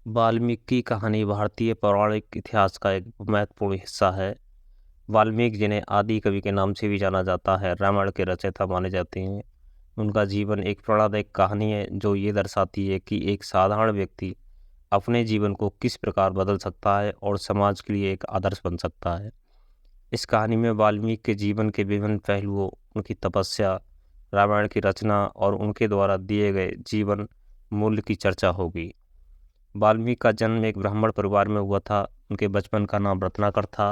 वाल्मीकि की कहानी भारतीय पौराणिक इतिहास का एक महत्वपूर्ण हिस्सा है। वाल्मीकि, जिन्हें आदि कवि के नाम से भी जाना जाता है, रामायण के रचयिता माने जाते हैं। उनका जीवन एक प्रेरणादायक कहानी है जो ये दर्शाती है कि एक साधारण व्यक्ति अपने जीवन को किस प्रकार बदल सकता है और समाज के लिए एक आदर्श बन सकता है। इस कहानी में वाल्मीकि के जीवन के विभिन्न पहलुओं, उनकी तपस्या, रामायण की रचना और उनके द्वारा दिए गए जीवन मूल्य की चर्चा होगी। वाल्मीकि का जन्म एक ब्राह्मण परिवार में हुआ था। उनके बचपन का नाम रत्नाकर था।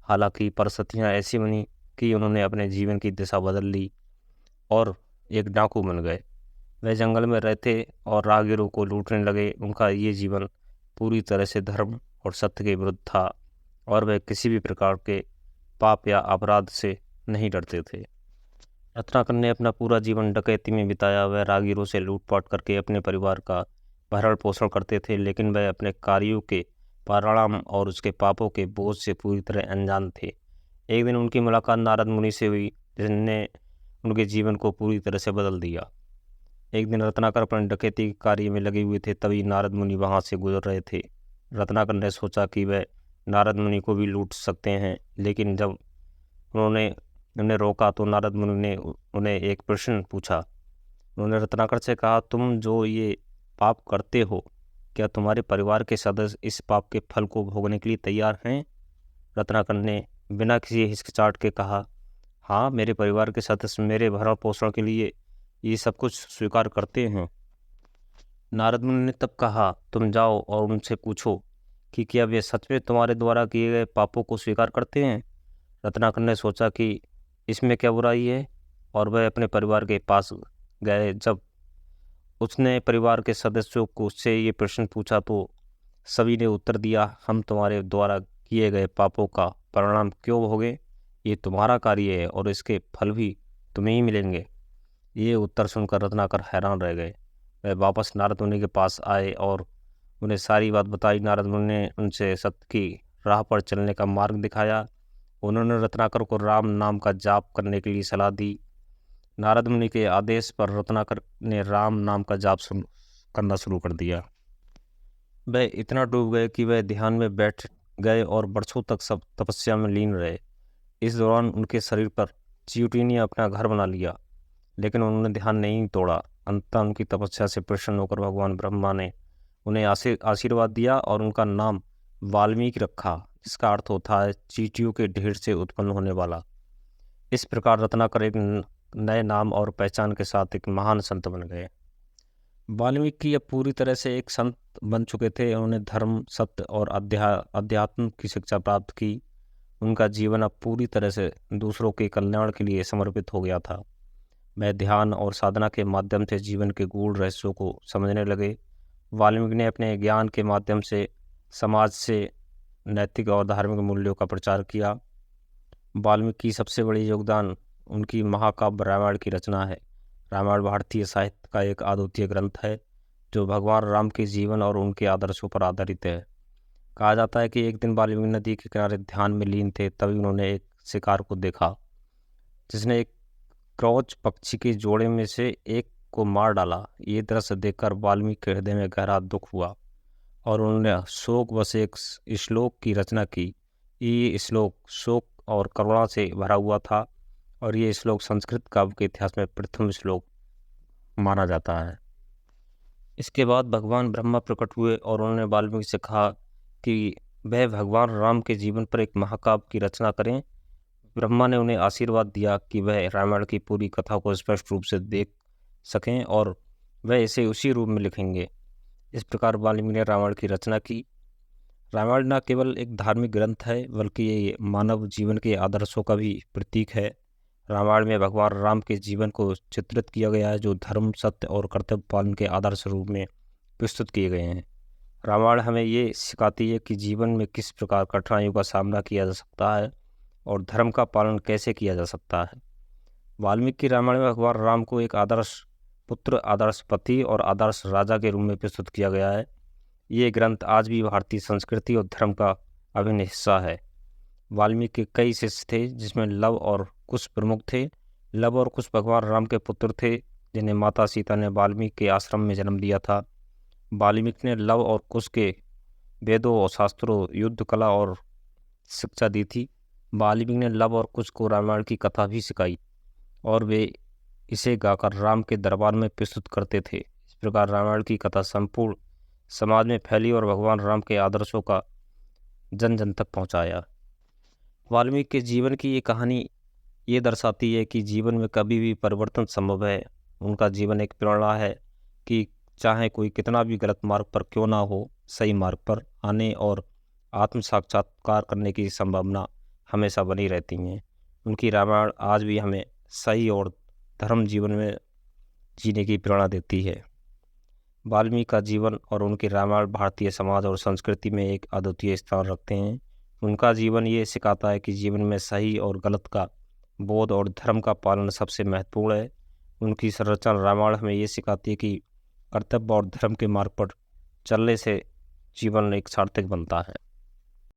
हालांकि परिस्थितियां ऐसी बनी कि उन्होंने अपने जीवन की दिशा बदल ली और एक डाकू बन गए। वे जंगल में रहते और राहगीरों को लूटने लगे। उनका ये जीवन पूरी तरह से धर्म और सत्य के विरुद्ध था और वे किसी भी प्रकार के पाप या अपराध से नहीं डरते थे। रत्नाकर ने अपना पूरा जीवन डकैती में बिताया। वह राहगीरों से लूटपाट करके अपने परिवार का भरण पोषण करते थे, लेकिन वह अपने कार्यों के परिणाम और उसके पापों के बोझ से पूरी तरह अनजान थे। एक दिन उनकी मुलाकात नारद मुनि से हुई, जिसने उनके जीवन को पूरी तरह से बदल दिया। एक दिन रत्नाकर अपने डकैती के कार्य में लगे हुए थे, तभी नारद मुनि वहां से गुजर रहे थे। रत्नाकर ने सोचा कि वह नारद मुनि को भी लूट सकते हैं, लेकिन जब उन्होंने उन्हें रोका तो नारद मुनि ने उन्हें एक प्रश्न पूछा। उन्होंने रत्नाकर से कहा, तुम जो ये पाप करते हो, क्या तुम्हारे परिवार के सदस्य इस पाप के फल को भोगने के लिए तैयार हैं? रत्नाकर ने बिना किसी हिचकिचाहट के कहा, हाँ, मेरे परिवार के सदस्य मेरे भरण पोषण के लिए ये सब कुछ स्वीकार करते हैं। नारद मुनि ने तब कहा, तुम जाओ और उनसे पूछो कि क्या वे सच में तुम्हारे द्वारा किए गए पापों को स्वीकार करते हैं। रत्नाकर ने सोचा कि इसमें क्या बुराई है, और वह अपने परिवार के पास गए। जब उसने परिवार के सदस्यों को उससे ये प्रश्न पूछा तो सभी ने उत्तर दिया, हम तुम्हारे द्वारा किए गए पापों का परिणाम क्यों भोगे? ये तुम्हारा कार्य है और इसके फल भी तुम्हें ही मिलेंगे। ये उत्तर सुनकर रत्नाकर हैरान रह गए। वह वापस नारद मुनि के पास आए और उन्हें सारी बात बताई। नारद मुनि ने उनसे सत्य की राह पर चलने का मार्ग दिखाया। उन्होंने रत्नाकर को राम नाम का जाप करने के लिए सलाह दी। नारद मुनि के आदेश पर रत्नाकर ने राम नाम का जाप करना शुरू कर दिया। वह इतना डूब गए कि वह ध्यान में बैठ गए और वर्षों तक सब तपस्या में लीन रहे। इस दौरान उनके शरीर पर चींटियों ने अपना घर बना लिया, लेकिन उन्होंने ध्यान नहीं तोड़ा। अंततः उनकी तपस्या से प्रसन्न होकर भगवान ब्रह्मा ने उन्हें आशीर्वाद दिया और उनका नाम वाल्मीकि रखा, जिसका अर्थ होता है चींटियों के ढेर से उत्पन्न होने वाला। इस प्रकार रत्नाकर एक नए नाम और पहचान के साथ एक महान संत बन गए। वाल्मीकि अब पूरी तरह से एक संत बन चुके थे। उन्होंने धर्म, सत्य और अध्यात्म की शिक्षा प्राप्त की। उनका जीवन अब पूरी तरह से दूसरों के कल्याण के लिए समर्पित हो गया था। वह ध्यान और साधना के माध्यम से जीवन के गूढ़ रहस्यों को समझने लगे। वाल्मीकि ने अपने ज्ञान के माध्यम से समाज से नैतिक और धार्मिक मूल्यों का प्रचार किया। वाल्मीकि की सबसे बड़ी योगदान उनकी महाकाव्य रामायण की रचना है। रामायण भारतीय साहित्य का एक अद्वितीय ग्रंथ है जो भगवान राम के जीवन और उनके आदर्शों पर आधारित है। कहा जाता है कि एक दिन वाल्मीकि नदी के किनारे ध्यान में लीन थे, तभी उन्होंने एक शिकार को देखा जिसने एक क्रॉच पक्षी के जोड़े में से एक को मार डाला। ये दृश्य देखकर वाल्मीकि के हृदय में गहरा दुख हुआ और उन्होंने शोक वश एक श्लोक की रचना की। ये श्लोक शोक और करुणा से भरा हुआ था और ये श्लोक संस्कृत काव्य के इतिहास में प्रथम श्लोक माना जाता है। इसके बाद भगवान ब्रह्मा प्रकट हुए और उन्होंने वाल्मीकि से कहा कि वह भगवान राम के जीवन पर एक महाकाव्य की रचना करें। ब्रह्मा ने उन्हें आशीर्वाद दिया कि वह रामायण की पूरी कथा को स्पष्ट रूप से देख सकें और वह इसे उसी रूप में लिखेंगे। इस प्रकार वाल्मीकि ने रामायण की रचना की। रामायण न केवल एक धार्मिक ग्रंथ है, बल्कि ये मानव जीवन के आदर्शों का भी प्रतीक है। रामायण में भगवान राम के जीवन को चित्रित किया गया है, जो धर्म, सत्य और कर्तव्य पालन के आदर्श रूप में प्रस्तुत किए गए हैं। रामायण हमें ये सिखाती है कि जीवन में किस प्रकार कठिनाइयों का सामना किया जा सकता है और धर्म का पालन कैसे किया जा सकता है। वाल्मीकि रामायण में भगवान राम को एक आदर्श पुत्र, आदर्श पति और आदर्श राजा के रूप में प्रस्तुत किया गया है। ये ग्रंथ आज भी भारतीय संस्कृति और धर्म का अभिन्न हिस्सा है। वाल्मीकि के कई शिष्य थे, जिसमें लव और कुश प्रमुख थे। लव और कुश भगवान राम के पुत्र थे, जिन्हें माता सीता ने वाल्मीकि के आश्रम में जन्म दिया था। वाल्मीकि ने लव और कुश के वेदों और शास्त्रों, युद्ध कला और शिक्षा दी थी। वाल्मीकि ने लव और कुश को रामायण की कथा भी सिखाई और वे इसे गाकर राम के दरबार में प्रस्तुत करते थे। इस प्रकार रामायण की कथा संपूर्ण समाज में फैली और भगवान राम के आदर्शों का जन जन तक पहुंचाया। वाल्मीकि के जीवन की ये कहानी ये दर्शाती है कि जीवन में कभी भी परिवर्तन संभव है। उनका जीवन एक प्रेरणा है कि चाहे कोई कितना भी गलत मार्ग पर क्यों ना हो, सही मार्ग पर आने और आत्म साक्षात्कार करने की संभावना हमेशा बनी रहती हैं। उनकी रामायण आज भी हमें सही और धर्म जीवन में जीने की प्रेरणा देती है। वाल्मीकि का जीवन और उनकी रामायण भारतीय समाज और संस्कृति में एक अद्वितीय स्थान रखते हैं। उनका जीवन ये सिखाता है कि जीवन में सही और गलत का बोध और धर्म का पालन सबसे महत्वपूर्ण है। उनकी संरचना रामायण हमें ये सिखाती है कि कर्तव्य और धर्म के मार्ग पर चलने से जीवन एक सार्थक बनता है।